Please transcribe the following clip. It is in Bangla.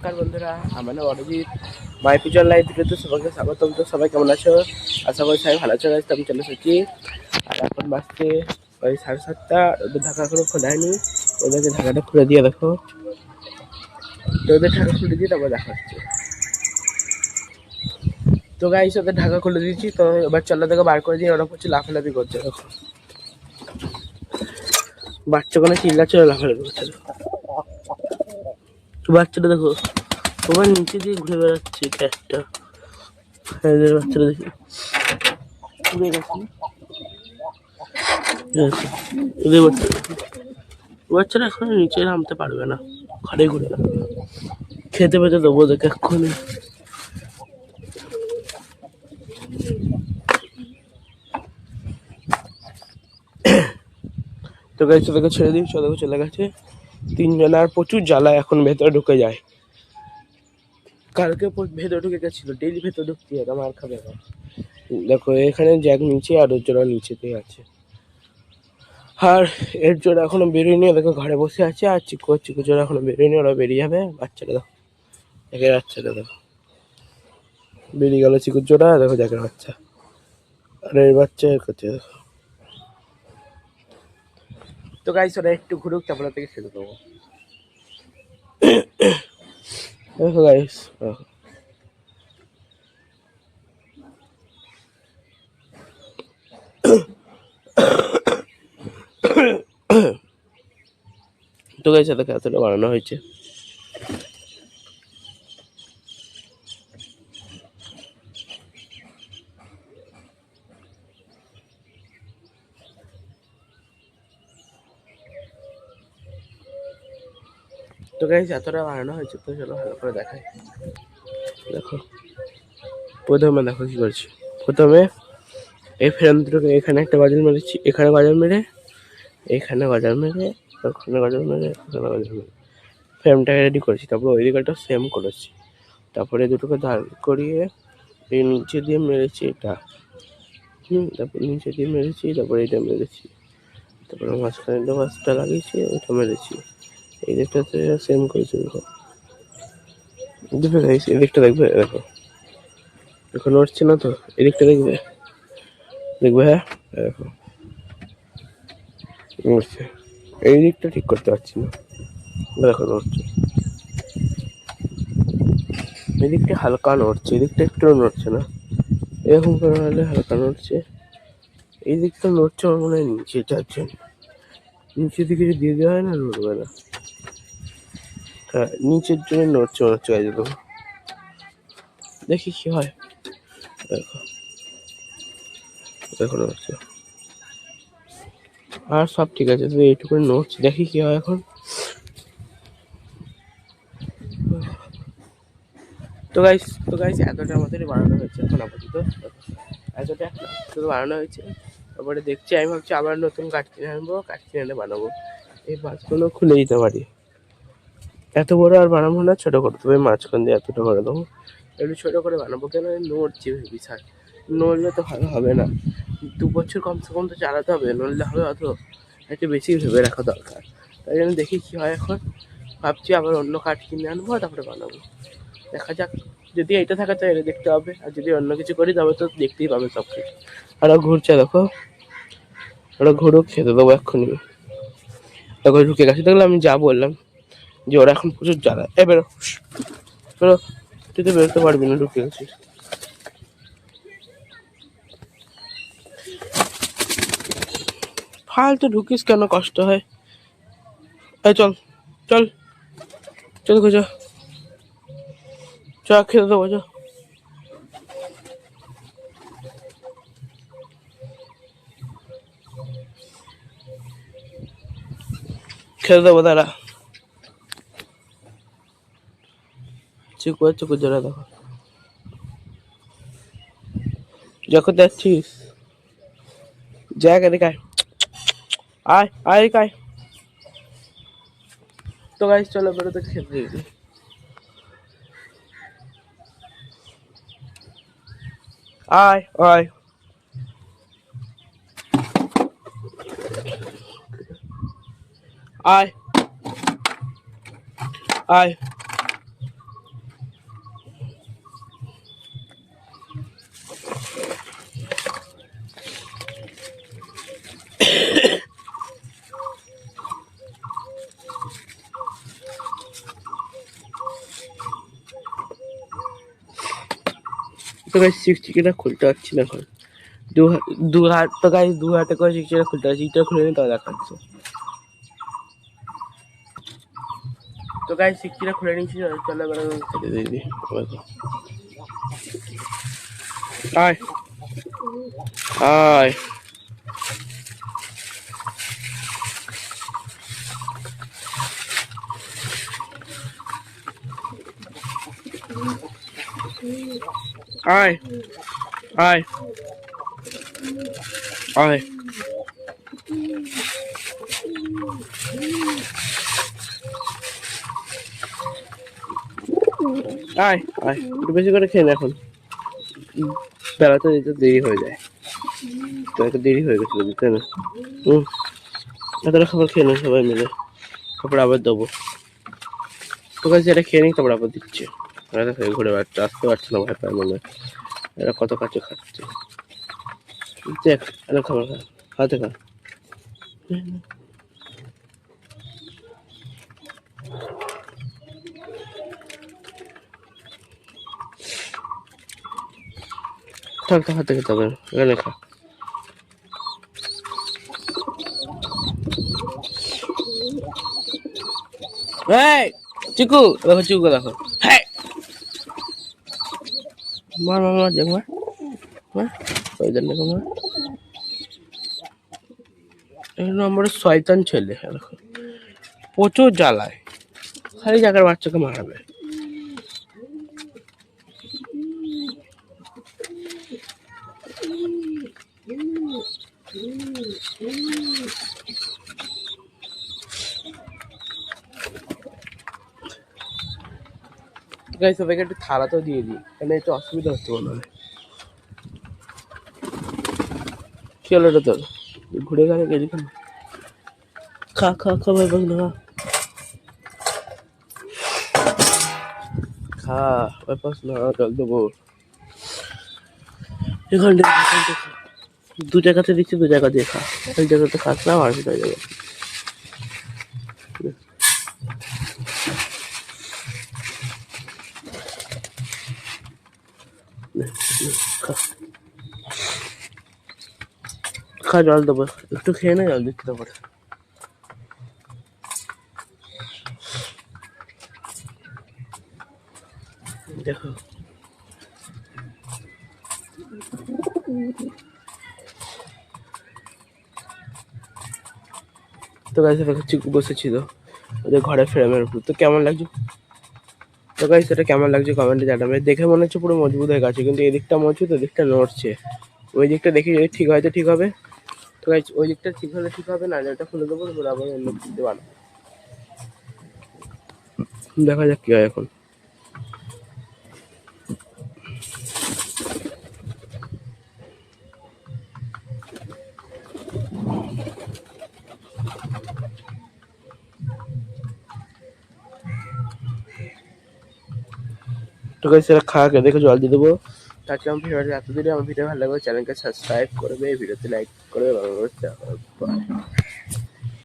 নমস্কার বন্ধুরা, আমার নাম অরিজিৎ। মাই পিজন লাইফ ভিডিওতে সবাইকে স্বাগতম। তো সবাই কেমন আছো? আশা করি সবাই ভালো আছো। আমি চলে এসেছি, আর এখন বাজছে ওই 7:30। ওদের ঢাকা এখনো খোলায়নি। ওদেরকে ঢাকাটা খুলে দিয়ে দেখো, তো ওদের ঢাকা খুলে দিয়ে তারপর দেখা হচ্ছে। তো গাইস, ওদের ঢাকা খুলে দিয়েছি, তো এবার চলো দেখো বার করে দিয়ে ওরা হচ্ছে লাফালাফি করছে। দেখো বাচ্চা কোনো চিল্লাচ্ছে, লাফালাফি করছে। তো বাচ্চাটা দেখো তোমার নিচে দিয়ে ঘুরে বেড়াচ্ছে একটা বাচ্চারা, দেখি এদের বাচ্চারা এখন নিচে নামতে পারবে না, ঘরে ঘুরে খেতে পেতে দেবো দেখে এক্ষুনি। তো গাইছে দেখে ছেড়ে দিই, দেখো চলে গেছে তিনজন। আর প্রচুর জ্বালা, এখন ভেতরে ঢুকে যায়। কালকে ভেতরে ঢুকে গেছিল, ডেইলি ভেতরে ঢুকতে হয়, আমার খাবে না। দেখো এখানে জ্যাক নিচে, আর ওর জোড়া নিচেতেই আছে। আর এর জোড়া এখনো বেরোয়নি, দেখো ঘরে বসে আছে। আর চিকু জোড়া এখনো বেরোয়নি, ওরা বেরিয়ে যাবে। বাচ্চাটা দেখো, জ্যাকের বাচ্চাটা দেখো বেরিয়ে গেল। চিকুর জোড়া দেখো, জ্যাকের বাচ্চা। আর এর বাচ্চা করছে দেখো। তো গাইস, ওরা একটু ঘুরুক, তারপরে থেকে খেতে দেবো। দেখো গাইস, তো গাইস দেখো এতটা বানানো হয়েছে। তো গাইস এতটা বানানো হয়েছে, তো চলো ভালো করে দেখাই। দেখো প্রথমে দেখো কি করছি। প্রথমে এই ফ্রেম দুটোকে এখানে একটা গজাল মেরেছি, এখানে গজাল মেরে, এখানে গজাল মেরে, ওখানে গজাল মেরে, এখানে গজাল মেরে ফ্রেমটাকে রেডি করেছি। তারপর ওই দিকটা সেম করেছি। তারপরে দুটোকে দাঁড় করিয়ে এই নিচে দিয়ে মেরেছি এটা, তারপর নিচে দিয়ে মেরেছি, তারপরে এটা মেরেছি, তারপরে মাঝখানে বাসটা লাগিয়েছি, ওইটা মেরেছি। এই দিকটাতে সেম করেছি। দেখো এদিকটা দেখবে, দেখো দেখো নড়ছে না তো, এদিকটা দেখবে, দেখবে হ্যাঁ দেখো নড়ছে। এই দিকটা ঠিক করতে পারছি না, দেখো নড়ছে। এদিকটা হালকা নড়ছে, এদিকটা একটু নড়ছে না। এরকম করে হলে হালকা নড়ছে, এই দিকটা নড়ছে। আমার মনে হয় নিচে যাচ্ছেন, নিচের দিকে যদি দিয়ে দেওয়া হয় না, নড়বে না। হ্যাঁ নিচের জন্য নড়ছে মনে হচ্ছে। গাইজ দেখো, দেখি কি হয়। দেখো দেখো নড়ছে, আর সব ঠিক আছে। তো এইটুকু নড়ছে, দেখি কি হয় এখন। তো গাইস এতটা আমাদের বানানো হয়েছে এখন আপাতত। এতটা শুধু বানানো হয়েছে, তারপরে দেখছি। আমি ভাবছি আবার নতুন কাঠ কিনে আনবো, কাঠ কিনে এনে বানাবো। এই মাছগুলো খুলে দিতে পারি। এত বড় আর বানাবো না, ছোটো করে দেবো। মাঝখান দিয়ে এতটা করে দেবো, একটু ছোটো করে বানাবো। কেন নড়ছে বিশাল, নড়লে তো ভালো হবে না। 2 বছর কমসে কম তো চালাতে হবে, নড়লে হবে অত? একটু বেশি ভেবে রাখা দরকার। তাই জন্য দেখি কি হয় এখন। ভাবছি আবার অন্য কাঠ কিনে আনবো, তারপরে বানাবো। দেখা যাক, যদি এইটা থাকে তো এটা দেখতে হবে, আর যদি অন্য কিছু করি তবে তো দেখতেই পাবে সব কিছু। ওরা ঘুরছে দেখো, ওরা ঘুরুক, খেতে দেবো এক্ষুনি। দেখো ঢুকে গেছে, দেখলাম আমি যা বললাম যে ওরা এখন প্রচুর জ্বালা। বেরো বেরো, তুই তো বেরোতে পারবি না, ঢুকে গেছিস। ফালতু ঢুকিস কেন, কষ্ট হয়। এই চল চল চল, খোঁজা চা খেতে দেবো, যা। খেতে দেবো দাঁড়া। চিকু জোড়া দেখো, যখন যাচ্ছিস জায়গা দেখায়, আয় আয় কায়। তো গাইস চলো বেরোতে, খেতে দিবি। আয় আয় আয় আয় তো গাইস চিকচিকিটা খুলতে পারছি না এখন। দু হাত তো গাইস, দু হাতে করে চিকচিকিটা খুলতে পারছি, এটা খুলে নিয়ে তাও দেখাচ্ছে। তো গাইস চিকচিকিটা খুলে নিয়েছি, চলো এবার খেতে দিয়ে দিই। আয় আয় আয় আয় আয় আয় আয়, একটু বেশি করে খেয়ে নে, এখন বেলাতে দিতে দেরি হয়ে যায়, তো একটা দেরি হয়ে গেছিল দিতে না। এতটা খাবার খেয়ে নে সবাই মিলে, তারপরে আবার দেবো। তো কাছে এটা খেয়ে নিই, তারপর আবার দিচ্ছে। এরা তো ঘুরে বেড়াচ্ছে, আসতে পারছে না, ভয় পায় মনে হয়। এরা কত কাছে খাচ্ছে, দেখ এরা খাবার খা, হাতে খা। থাক থাক, হাতে খেতে হবে, এখানে খা। এই চিকু দেখো, চিকু দেখো, হ্যাঁ মার মার মার, দেখ মার মার, ওই জন্য মার। এই নম্বরের শয়তান ছেলে, দেখো প্রচুর জ্বালায়, খালি জায়গার বাচ্চাকে মারাবে। গাইস সবাইকে একটু থালা তো দিয়ে দিই, এখানে একটু অসুবিধা হচ্ছে মনে হয়। কি হলো এটা তোর, ঘুরে ঘাড়ে গেলি কেন? খা খা খা ভাই বাংলা খা, ব্যাপার না, জল দেবো। এখান থেকে দু জায়গাতে দিচ্ছি, দু জায়গা দিয়ে খা, এক জায়গাতে খাস না আর দুটো জায়গা। খা, জল দেবো, একটু খেয়ে নে, জল দিচ্ছি তারপরে। দেখো তো গাইস চিকু বসেছিল ওদের ঘরে ফ্রেমের উপর, তো কেমন লাগছে? তো গাইস এটা কেমন লাগছে কমেন্টে জানাবে। দেখে মনে হচ্ছে পুরো মজবুত হয়ে গেছে, কিন্তু এদিকটা মজবুত, ওদিকটা নড়ছে। ওই দিকটা দেখি যদি ঠিক হয় তো ঠিক হবে। তো গাইস ওই দিকটা ঠিক হলে ঠিক হবে, না এটা খুলে দেবো, তারপর আবার অন্য কিছু বানাবো, দেখা যাক কি হয় এখন। তো গাইস এরা খাওয়া দেখে জল দিয়ে দেবো। তাছাড়া আমার ভিডিওটা এত দিনে, আমার ভিডিও ভালো লাগবে চ্যানেলকে সাবস্ক্রাইব করবে, ভিডিওতে লাইক করবে,